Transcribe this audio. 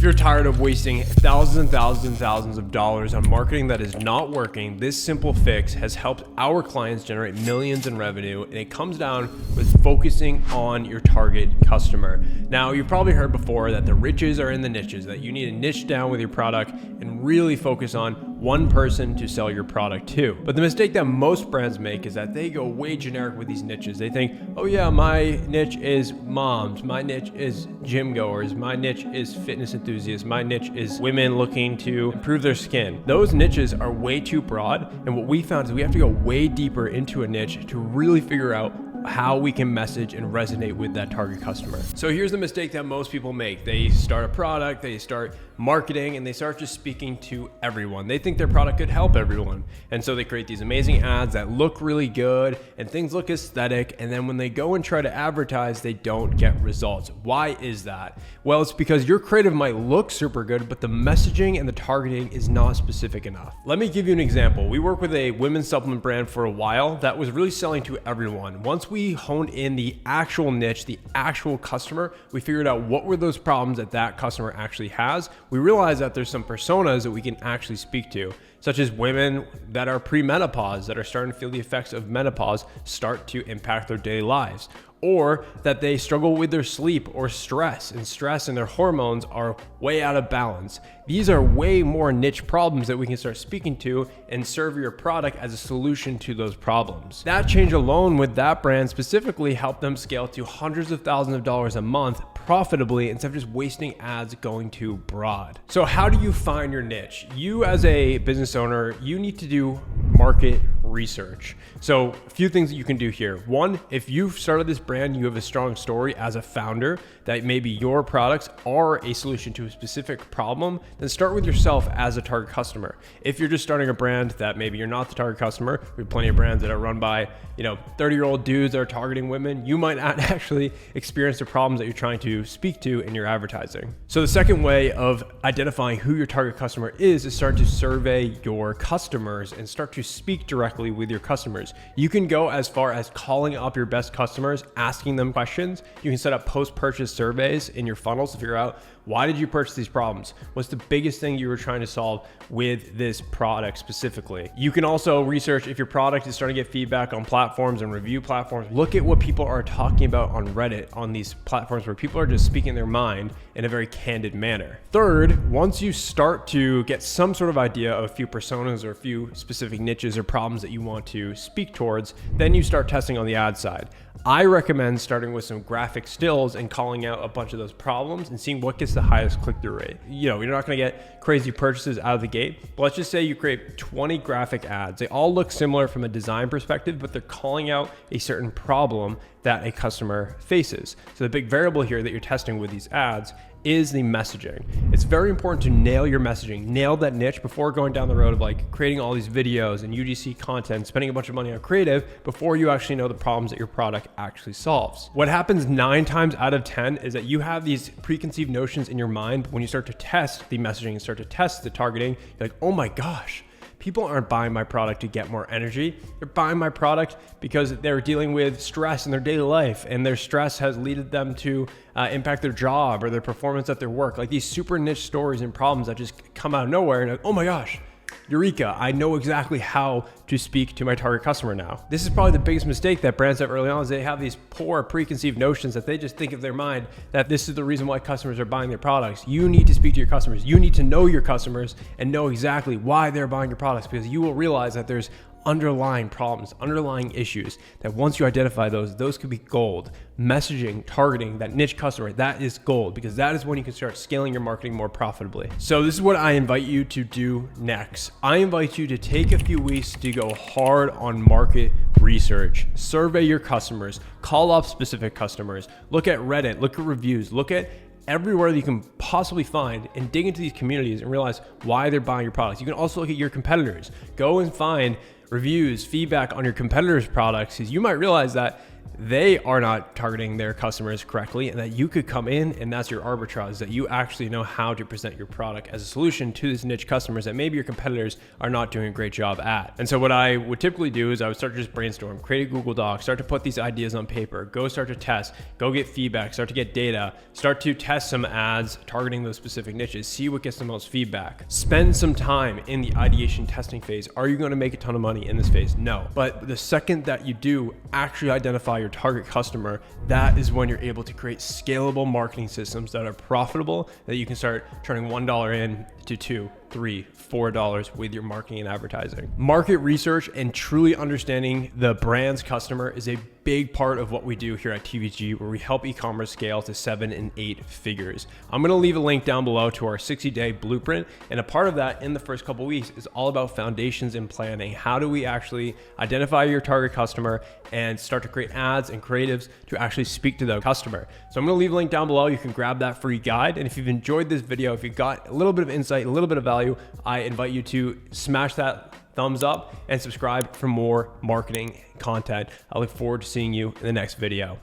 you're tired of wasting thousands and thousands and thousands of dollars on marketing that is not working, this simple fix has helped our clients generate millions in revenue, and it comes down with focusing on your target customer. Now, you've probably heard before that the riches are in the niches, that you need to niche down with your product and really focus on one person to sell your product to. But the mistake that most brands make is that they go way generic with these niches. They think, oh yeah, my niche is moms, my niche is gym goers, my niche is fitness enthusiasts, my niche is women looking to improve their skin. Those niches are way too broad, and what we found is we have to go way deeper into a niche to really figure out how we can message and resonate with that target customer. So here's the mistake that most people make. They start a product, they start marketing, and they start just speaking to everyone. They think their product could help everyone. And so they create these amazing ads that look really good and things look aesthetic. And then when they go and try to advertise, they don't get results. Why is that? Well, it's because your creative might look super good, but the messaging and the targeting is not specific enough. Let me give you an example. We worked with a women's supplement brand for a while that was really selling to everyone. Once we honed in the actual niche, the actual customer, we figured out what were those problems that that customer actually has. We realized that there's some personas that we can actually speak to, such as women that are pre-menopause, that are starting to feel the effects of menopause start to impact their daily lives, or that they struggle with their sleep or stress and their hormones are way out of balance. These are way more niche problems that we can start speaking to and serve your product as a solution to those problems. That change alone with that brand specifically helped them scale to hundreds of thousands of dollars a month profitably instead of just wasting ads going too broad. So how do you find your niche? You as a business owner, you need to do market research. So a few things that you can do here. One, if you've started this brand, you have a strong story as a founder that maybe your products are a solution to a specific problem, then start with yourself as a target customer. If you're just starting a brand that maybe you're not the target customer, we have plenty of brands that are run by 30-year-old dudes that are targeting women. You might not actually experience the problems that you're trying to speak to in your advertising. So the second way of identifying who your target customer is start to survey your customers and start to speak directly with your customers. You can go as far as calling up your best customers, asking them questions. You can set up post-purchase surveys in your funnels to figure out, why did you purchase these problems? What's the biggest thing you were trying to solve with this product specifically? You can also research if your product is starting to get feedback on platforms and review platforms. Look at what people are talking about on Reddit, on these platforms where people are just speaking their mind in a very candid manner. Third, once you start to get some sort of idea of a few personas or a few specific niches or problems that you want to speak towards, then you start testing on the ad side. I recommend starting with some graphic stills and calling out a bunch of those problems and seeing what gets the highest click-through rate. You're not going to get crazy purchases out of the gate, but let's just say you create 20 graphic ads. They all look similar from a design perspective, but they're calling out a certain problem that a customer faces. So the big variable here that you're testing with these ads is the messaging. It's very important to nail your messaging, nail that niche before going down the road of like creating all these videos and UGC content, spending a bunch of money on creative before you actually know the problems that your product actually solves. What happens 9 times out of 10 is that you have these preconceived notions in your mind, but when you start to test the messaging and start to test the targeting, you're like, oh my gosh, people aren't buying my product to get more energy. They're buying my product because they're dealing with stress in their daily life, and their stress has led them to impact their job or their performance at their work. Like these super niche stories and problems that just come out of nowhere and like, oh my gosh, Eureka, I know exactly how to speak to my target customer now. This is probably the biggest mistake that brands have early on, is they have these poor preconceived notions that they just think of their mind that this is the reason why customers are buying their products. You need to speak to your customers. You need to know your customers and know exactly why they're buying your products, because you will realize that there's underlying problems, underlying issues that once you identify those could be gold. Messaging, targeting that niche customer, that is gold, because that is when you can start scaling your marketing more profitably. So this is what I invite you to do next. I invite you to take a few weeks to go hard on market research, survey your customers, call up specific customers, look at Reddit, look at reviews, look at everywhere that you can possibly find and dig into these communities and realize why they're buying your products. You can also look at your competitors. Go and find reviews, feedback on your competitors' products, because you might realize that they are not targeting their customers correctly, and that you could come in and that's your arbitrage, that you actually know how to present your product as a solution to these niche customers that maybe your competitors are not doing a great job at. And so what I would typically do is I would start to just brainstorm, create a Google Doc, start to put these ideas on paper, go start to test, go get feedback, start to get data, start to test some ads targeting those specific niches, see what gets the most feedback. Spend some time in the ideation testing phase. Are you going to make a ton of money in this phase? No. But the second that you do actually identify your target customer, that is when you're able to create scalable marketing systems that are profitable, that you can start turning $1 in to $2, $3, $4 with your marketing and advertising. Market research and truly understanding the brand's customer is a big part of what we do here at TVG, where we help e-commerce scale to 7 and 8 figures. I'm going to leave a link down below to our 60-day blueprint. And a part of that in the first couple of weeks is all about foundations and planning. How do we actually identify your target customer and start to create ads and creatives to actually speak to the customer? So I'm going to leave a link down below. You can grab that free guide. And if you've enjoyed this video, if you got a little bit of insight, a little bit of value, I invite you to smash that thumbs up and subscribe for more marketing content. I look forward to seeing you in the next video.